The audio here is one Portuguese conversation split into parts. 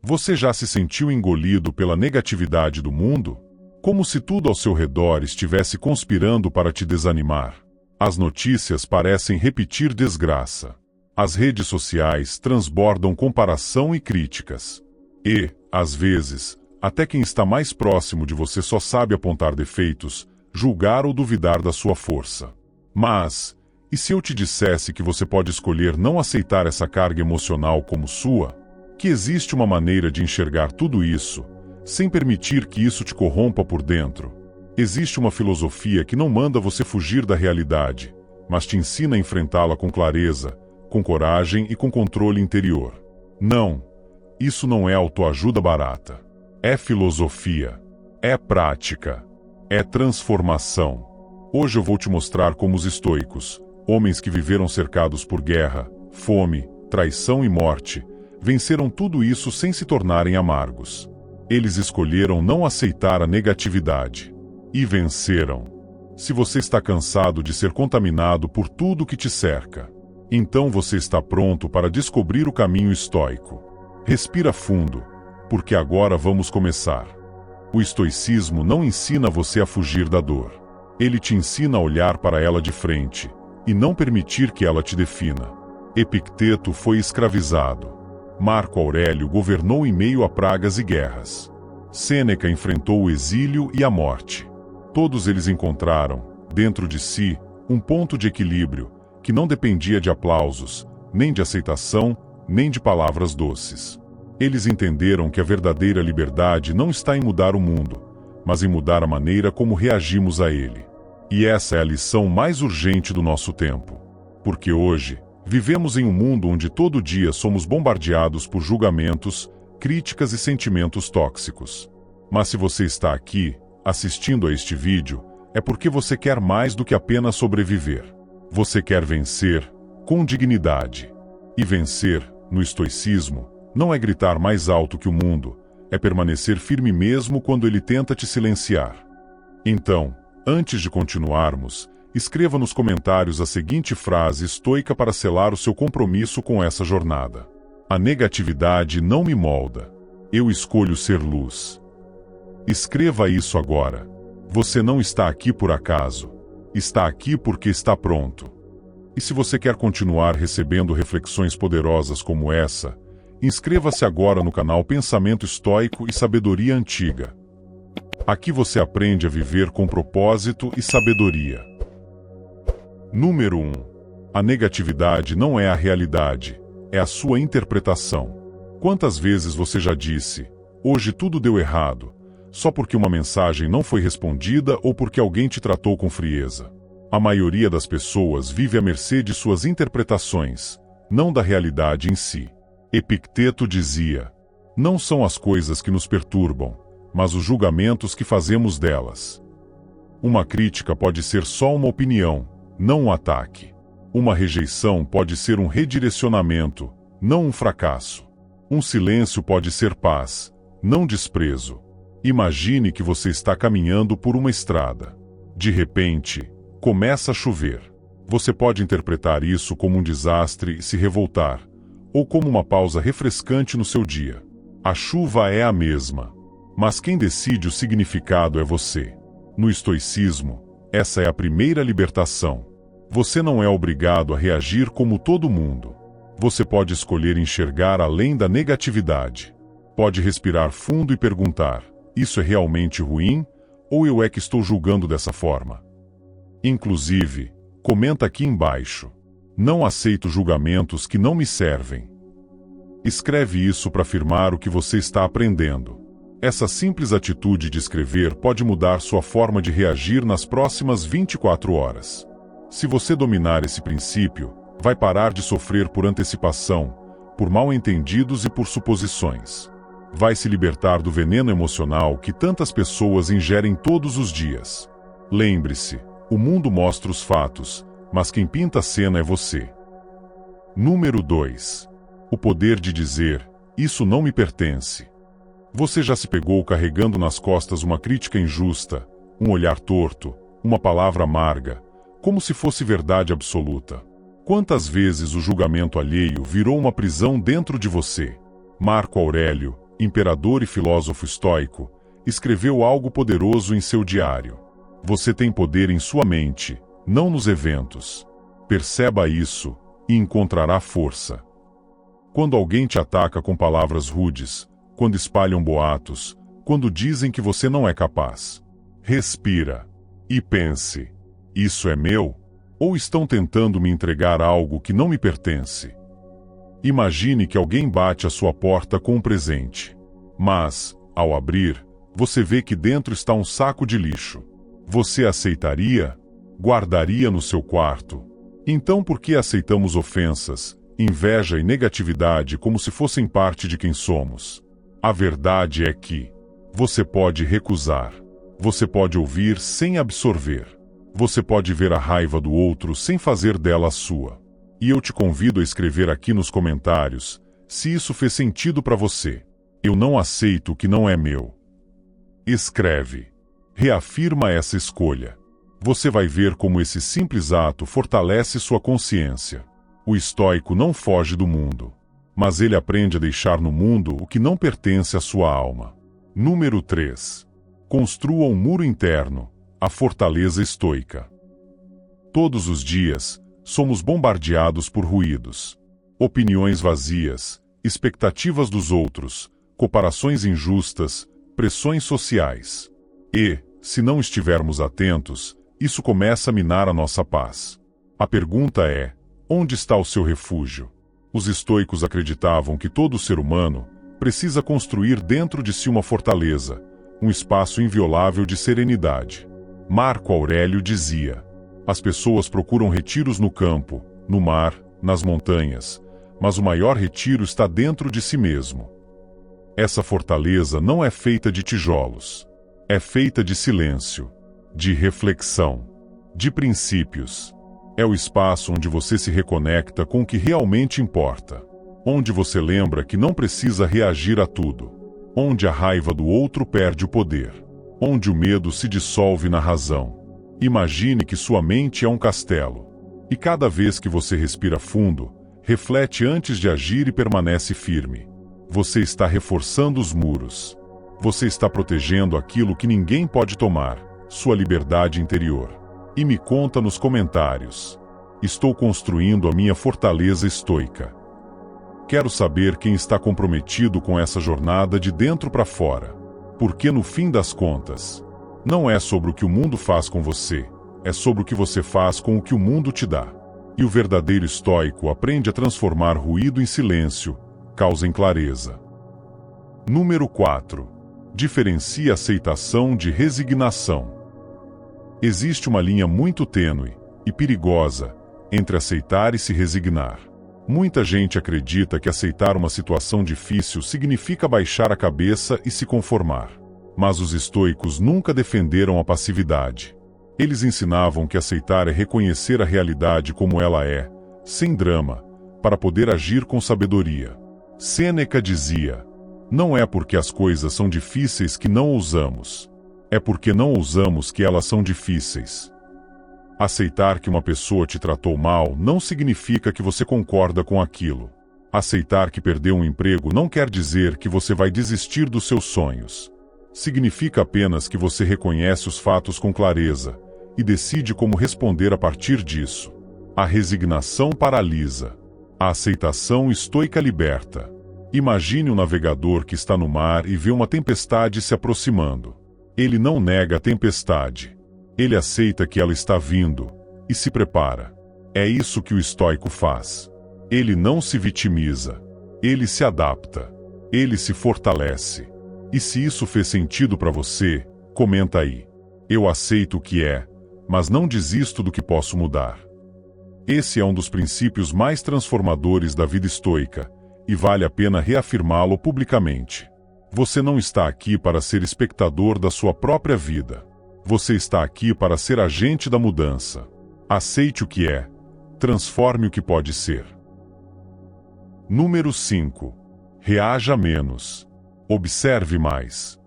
Você já se sentiu engolido pela negatividade do mundo? Como se tudo ao seu redor estivesse conspirando para te desanimar. As notícias parecem repetir desgraça. As redes sociais transbordam comparação e críticas. E, às vezes, até quem está mais próximo de você só sabe apontar defeitos, julgar ou duvidar da sua força. Mas, e se eu te dissesse que você pode escolher não aceitar essa carga emocional como sua? Que existe uma maneira de enxergar tudo isso, sem permitir que isso te corrompa por dentro. Existe uma filosofia que não manda você fugir da realidade, mas te ensina a enfrentá-la com clareza, com coragem e com controle interior. Não, isso não é autoajuda barata. É filosofia. É prática. É transformação. Hoje eu vou te mostrar como os estoicos, homens que viveram cercados por guerra, fome, traição e morte, venceram tudo isso sem se tornarem amargos. Eles escolheram não aceitar a negatividade. E venceram. Se você está cansado de ser contaminado por tudo que te cerca, então você está pronto para descobrir o caminho estoico. Respira fundo, porque agora vamos começar. O estoicismo não ensina você a fugir da dor. Ele te ensina a olhar para ela de frente, e não permitir que ela te defina. Epicteto foi escravizado. Marco Aurélio governou em meio a pragas e guerras. Sêneca enfrentou o exílio e a morte. Todos eles encontraram, dentro de si, um ponto de equilíbrio, que não dependia de aplausos, nem de aceitação, nem de palavras doces. Eles entenderam que a verdadeira liberdade não está em mudar o mundo, mas em mudar a maneira como reagimos a ele. E essa é a lição mais urgente do nosso tempo. Porque hoje, vivemos em um mundo onde todo dia somos bombardeados por julgamentos, críticas e sentimentos tóxicos. Mas se você está aqui, assistindo a este vídeo, é porque você quer mais do que apenas sobreviver. Você quer vencer, com dignidade. E vencer, no estoicismo, não é gritar mais alto que o mundo, é permanecer firme mesmo quando ele tenta te silenciar. Então, antes de continuarmos, escreva nos comentários a seguinte frase estoica para selar o seu compromisso com essa jornada. A negatividade não me molda. Eu escolho ser luz. Escreva isso agora. Você não está aqui por acaso. Está aqui porque está pronto. E se você quer continuar recebendo reflexões poderosas como essa, inscreva-se agora no canal Pensamento Estoico e Sabedoria Antiga. Aqui você aprende a viver com propósito e sabedoria. Número 1. A negatividade não é a realidade, é a sua interpretação. Quantas vezes você já disse, hoje tudo deu errado, só porque uma mensagem não foi respondida ou porque alguém te tratou com frieza? A maioria das pessoas vive à mercê de suas interpretações, não da realidade em si. Epicteto dizia, não são as coisas que nos perturbam, mas os julgamentos que fazemos delas. Uma crítica pode ser só uma opinião, não um ataque. Uma rejeição pode ser um redirecionamento, não um fracasso. Um silêncio pode ser paz, não desprezo. Imagine que você está caminhando por uma estrada. De repente, começa a chover. Você pode interpretar isso como um desastre e se revoltar, ou como uma pausa refrescante no seu dia. A chuva é a mesma, mas quem decide o significado é você. No estoicismo, essa é a primeira libertação. Você não é obrigado a reagir como todo mundo. Você pode escolher enxergar além da negatividade. Pode respirar fundo e perguntar, isso é realmente ruim, ou eu é que estou julgando dessa forma? Inclusive, comenta aqui embaixo. Não aceito julgamentos que não me servem. Escreve isso para afirmar o que você está aprendendo. Essa simples atitude de escrever pode mudar sua forma de reagir nas próximas 24 horas. Se você dominar esse princípio, vai parar de sofrer por antecipação, por mal-entendidos e por suposições. Vai se libertar do veneno emocional que tantas pessoas ingerem todos os dias. Lembre-se, o mundo mostra os fatos, mas quem pinta a cena é você. Número 2. O poder de dizer, isso não me pertence. Você já se pegou carregando nas costas uma crítica injusta, um olhar torto, uma palavra amarga, como se fosse verdade absoluta? Quantas vezes o julgamento alheio virou uma prisão dentro de você? Marco Aurélio, imperador e filósofo estoico, escreveu algo poderoso em seu diário. Você tem poder em sua mente, não nos eventos. Perceba isso, e encontrará força. Quando alguém te ataca com palavras rudes, quando espalham boatos, quando dizem que você não é capaz, respira e pense: isso é meu? Ou estão tentando me entregar algo que não me pertence? Imagine que alguém bate à sua porta com um presente. Mas, ao abrir, você vê que dentro está um saco de lixo. Você aceitaria? Guardaria no seu quarto? Então por que aceitamos ofensas, inveja e negatividade como se fossem parte de quem somos? A verdade é que você pode recusar. Você pode ouvir sem absorver. Você pode ver a raiva do outro sem fazer dela a sua. E eu te convido a escrever aqui nos comentários, se isso fez sentido para você. Eu não aceito o que não é meu. Escreve. Reafirma essa escolha. Você vai ver como esse simples ato fortalece sua consciência. O estoico não foge do mundo, mas ele aprende a deixar no mundo o que não pertence à sua alma. Número 3. Construa um muro interno, a fortaleza estoica. Todos os dias, somos bombardeados por ruídos, opiniões vazias, expectativas dos outros, comparações injustas, pressões sociais. E, se não estivermos atentos, isso começa a minar a nossa paz. A pergunta é: onde está o seu refúgio? Os estoicos acreditavam que todo ser humano precisa construir dentro de si uma fortaleza, um espaço inviolável de serenidade. Marco Aurélio dizia: as pessoas procuram retiros no campo, no mar, nas montanhas, mas o maior retiro está dentro de si mesmo. Essa fortaleza não é feita de tijolos. É feita de silêncio, de reflexão, de princípios. É o espaço onde você se reconecta com o que realmente importa. Onde você lembra que não precisa reagir a tudo. Onde a raiva do outro perde o poder. Onde o medo se dissolve na razão. Imagine que sua mente é um castelo. E cada vez que você respira fundo, reflete antes de agir e permanece firme. Você está reforçando os muros. Você está protegendo aquilo que ninguém pode tomar, sua liberdade interior. E me conta nos comentários. Estou construindo a minha fortaleza estoica. Quero saber quem está comprometido com essa jornada de dentro para fora. Porque no fim das contas, não é sobre o que o mundo faz com você, é sobre o que você faz com o que o mundo te dá. E o verdadeiro estoico aprende a transformar ruído em silêncio, causa em clareza. Número 4. Diferencia aceitação de resignação. Existe uma linha muito tênue e perigosa entre aceitar e se resignar. Muita gente acredita que aceitar uma situação difícil significa baixar a cabeça e se conformar. Mas os estoicos nunca defenderam a passividade. Eles ensinavam que aceitar é reconhecer a realidade como ela é, sem drama, para poder agir com sabedoria. Sêneca dizia: não é porque as coisas são difíceis que não ousamos. É porque não ousamos que elas são difíceis. Aceitar que uma pessoa te tratou mal não significa que você concorda com aquilo. Aceitar que perdeu um emprego não quer dizer que você vai desistir dos seus sonhos. Significa apenas que você reconhece os fatos com clareza e decide como responder a partir disso. A resignação paralisa. A aceitação estoica liberta. Imagine um navegador que está no mar e vê uma tempestade se aproximando. Ele não nega a tempestade. Ele aceita que ela está vindo e se prepara. É isso que o estoico faz. Ele não se vitimiza. Ele se adapta. Ele se fortalece. E se isso fez sentido para você, comenta aí. Eu aceito o que é, mas não desisto do que posso mudar. Esse é um dos princípios mais transformadores da vida estoica, e vale a pena reafirmá-lo publicamente. Você não está aqui para ser espectador da sua própria vida. Você está aqui para ser agente da mudança. Aceite o que é. Transforme o que pode ser. Número 5. Reaja menos. Observe mais.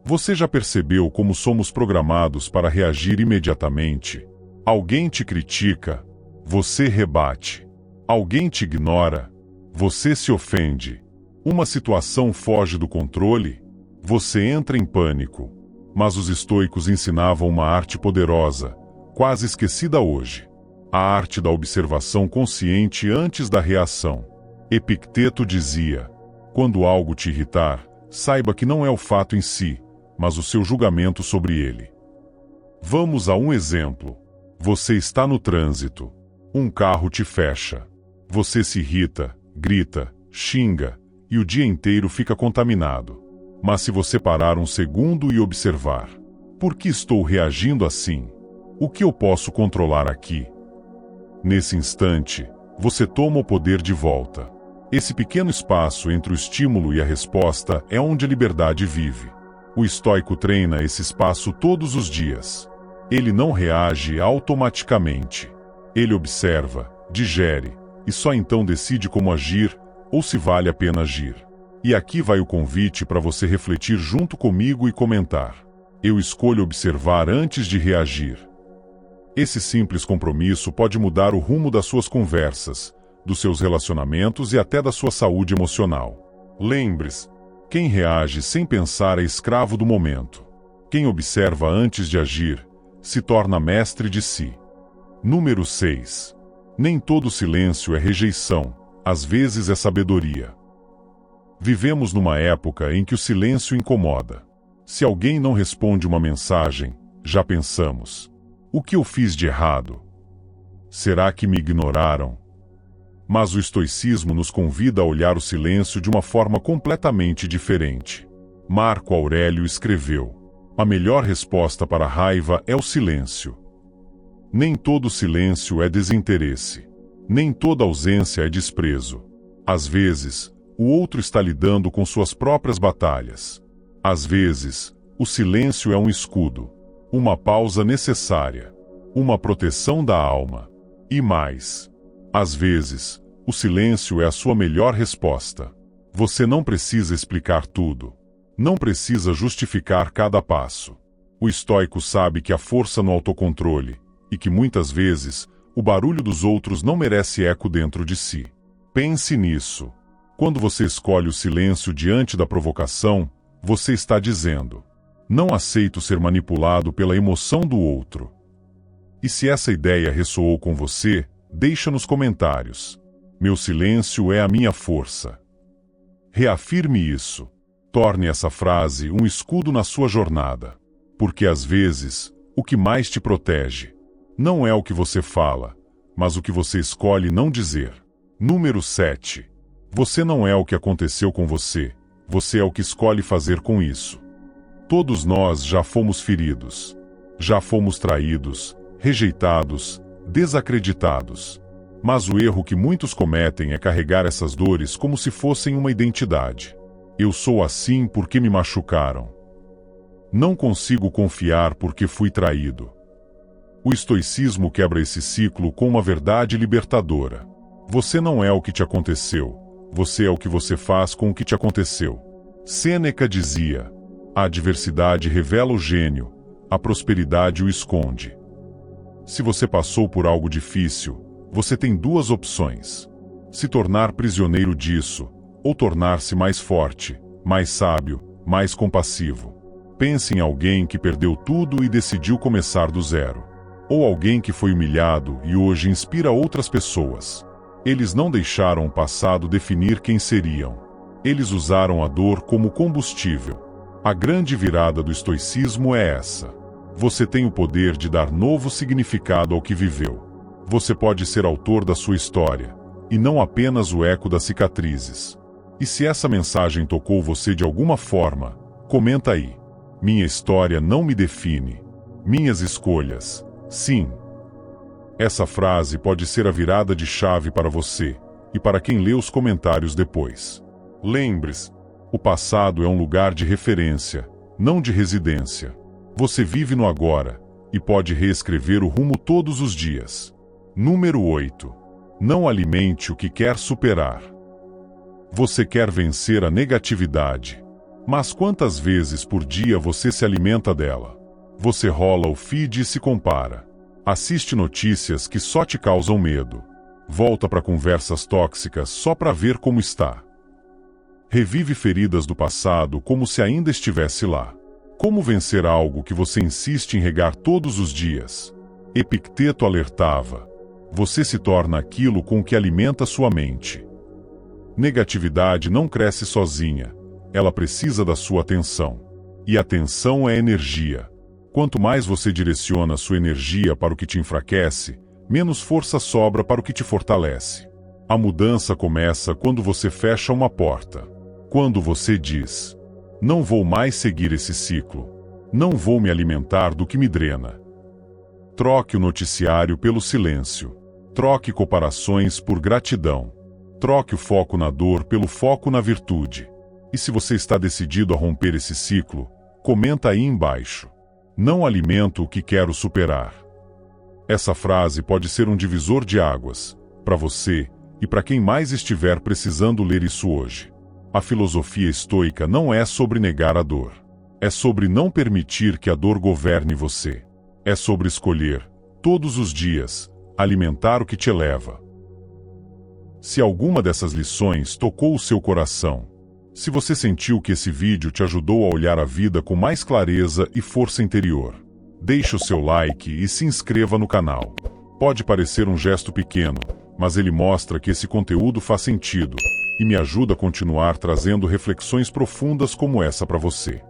Você já percebeu como somos programados para reagir imediatamente? Alguém te critica, você rebate. Alguém te ignora, você se ofende. Uma situação foge do controle, você entra em pânico. Mas os estoicos ensinavam uma arte poderosa, quase esquecida hoje. A arte da observação consciente antes da reação. Epicteto dizia: quando algo te irritar, saiba que não é o fato em si, mas o seu julgamento sobre ele. Vamos a um exemplo. Você está no trânsito. Um carro te fecha. Você se irrita, grita, xinga, e o dia inteiro fica contaminado. Mas se você parar um segundo e observar: por que estou reagindo assim? O que eu posso controlar aqui? Nesse instante, você toma o poder de volta. Esse pequeno espaço entre o estímulo e a resposta é onde a liberdade vive. O estoico treina esse espaço todos os dias. Ele não reage automaticamente. Ele observa, digere, e só então decide como agir, ou se vale a pena agir. E aqui vai o convite para você refletir junto comigo e comentar. Eu escolho observar antes de reagir. Esse simples compromisso pode mudar o rumo das suas conversas, dos seus relacionamentos e até da sua saúde emocional. Lembre-se, quem reage sem pensar é escravo do momento. Quem observa antes de agir, se torna mestre de si. Número 6. Nem todo silêncio é rejeição, às vezes é sabedoria. Vivemos numa época em que o silêncio incomoda. Se alguém não responde uma mensagem, já pensamos: o que eu fiz de errado? Será que me ignoraram? Mas o estoicismo nos convida a olhar o silêncio de uma forma completamente diferente. Marco Aurélio escreveu: a melhor resposta para a raiva é o silêncio. Nem todo silêncio é desinteresse. Nem toda ausência é desprezo. Às vezes, o outro está lidando com suas próprias batalhas. Às vezes, o silêncio é um escudo, uma pausa necessária, uma proteção da alma. E mais, às vezes, o silêncio é a sua melhor resposta. Você não precisa explicar tudo. Não precisa justificar cada passo. O estoico sabe que há força no autocontrole, e que muitas vezes, o barulho dos outros não merece eco dentro de si. Pense nisso. Quando você escolhe o silêncio diante da provocação, você está dizendo: não aceito ser manipulado pela emoção do outro. E se essa ideia ressoou com você, deixa nos comentários. Meu silêncio é a minha força. Reafirme isso. Torne essa frase um escudo na sua jornada. Porque às vezes, o que mais te protege não é o que você fala, mas o que você escolhe não dizer. Número 7. Você não é o que aconteceu com você, você é o que escolhe fazer com isso. Todos nós já fomos feridos. Já fomos traídos, rejeitados, desacreditados. Mas o erro que muitos cometem é carregar essas dores como se fossem uma identidade. Eu sou assim porque me machucaram. Não consigo confiar porque fui traído. O estoicismo quebra esse ciclo com uma verdade libertadora. Você não é o que te aconteceu. Você é o que você faz com o que te aconteceu. Sêneca dizia: a adversidade revela o gênio, a prosperidade o esconde. Se você passou por algo difícil, você tem duas opções: se tornar prisioneiro disso, ou tornar-se mais forte, mais sábio, mais compassivo. Pense em alguém que perdeu tudo e decidiu começar do zero. Ou alguém que foi humilhado e hoje inspira outras pessoas. Eles não deixaram o passado definir quem seriam. Eles usaram a dor como combustível. A grande virada do estoicismo é essa. Você tem o poder de dar novo significado ao que viveu. Você pode ser autor da sua história, e não apenas o eco das cicatrizes. E se essa mensagem tocou você de alguma forma, comenta aí. Minha história não me define. Minhas escolhas, sim. Essa frase pode ser a virada de chave para você, e para quem lê os comentários depois. Lembre-se, o passado é um lugar de referência, não de residência. Você vive no agora, e pode reescrever o rumo todos os dias. Número 8. Não alimente o que quer superar. Você quer vencer a negatividade. Mas quantas vezes por dia você se alimenta dela? Você rola o feed e se compara. Assiste notícias que só te causam medo. Volta para conversas tóxicas só para ver como está. Revive feridas do passado como se ainda estivesse lá. Como vencer algo que você insiste em regar todos os dias? Epicteto alertava: você se torna aquilo com o que alimenta sua mente. Negatividade não cresce sozinha, ela precisa da sua atenção. E atenção é energia. Quanto mais você direciona sua energia para o que te enfraquece, menos força sobra para o que te fortalece. A mudança começa quando você fecha uma porta. Quando você diz: não vou mais seguir esse ciclo. Não vou me alimentar do que me drena. Troque o noticiário pelo silêncio. Troque comparações por gratidão. Troque o foco na dor pelo foco na virtude. E se você está decidido a romper esse ciclo, comenta aí embaixo: não alimento o que quero superar. Essa frase pode ser um divisor de águas, para você e para quem mais estiver precisando ler isso hoje. A filosofia estoica não é sobre negar a dor. É sobre não permitir que a dor governe você. É sobre escolher, todos os dias, alimentar o que te eleva. Se alguma dessas lições tocou o seu coração, se você sentiu que esse vídeo te ajudou a olhar a vida com mais clareza e força interior, deixe o seu like e se inscreva no canal. Pode parecer um gesto pequeno, mas ele mostra que esse conteúdo faz sentido e me ajuda a continuar trazendo reflexões profundas como essa para você.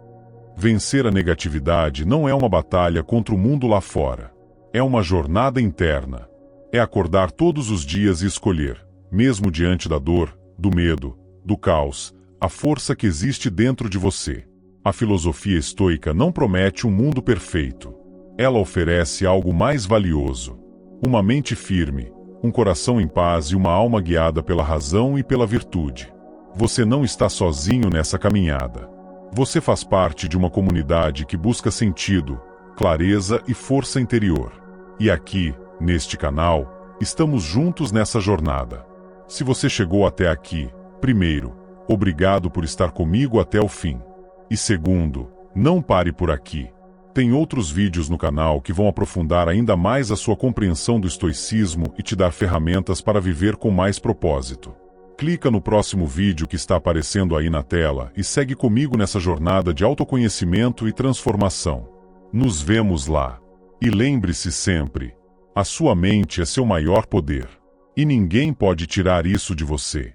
Vencer a negatividade não é uma batalha contra o mundo lá fora. É uma jornada interna. É acordar todos os dias e escolher, mesmo diante da dor, do medo, do caos, a força que existe dentro de você. A filosofia estoica não promete um mundo perfeito. Ela oferece algo mais valioso: uma mente firme, um coração em paz e uma alma guiada pela razão e pela virtude. Você não está sozinho nessa caminhada. Você faz parte de uma comunidade que busca sentido, clareza e força interior. E aqui, neste canal, estamos juntos nessa jornada. Se você chegou até aqui, primeiro, obrigado por estar comigo até o fim. E segundo, não pare por aqui. Tem outros vídeos no canal que vão aprofundar ainda mais a sua compreensão do estoicismo e te dar ferramentas para viver com mais propósito. Clica no próximo vídeo que está aparecendo aí na tela e segue comigo nessa jornada de autoconhecimento e transformação. Nos vemos lá. E lembre-se sempre: a sua mente é seu maior poder. E ninguém pode tirar isso de você.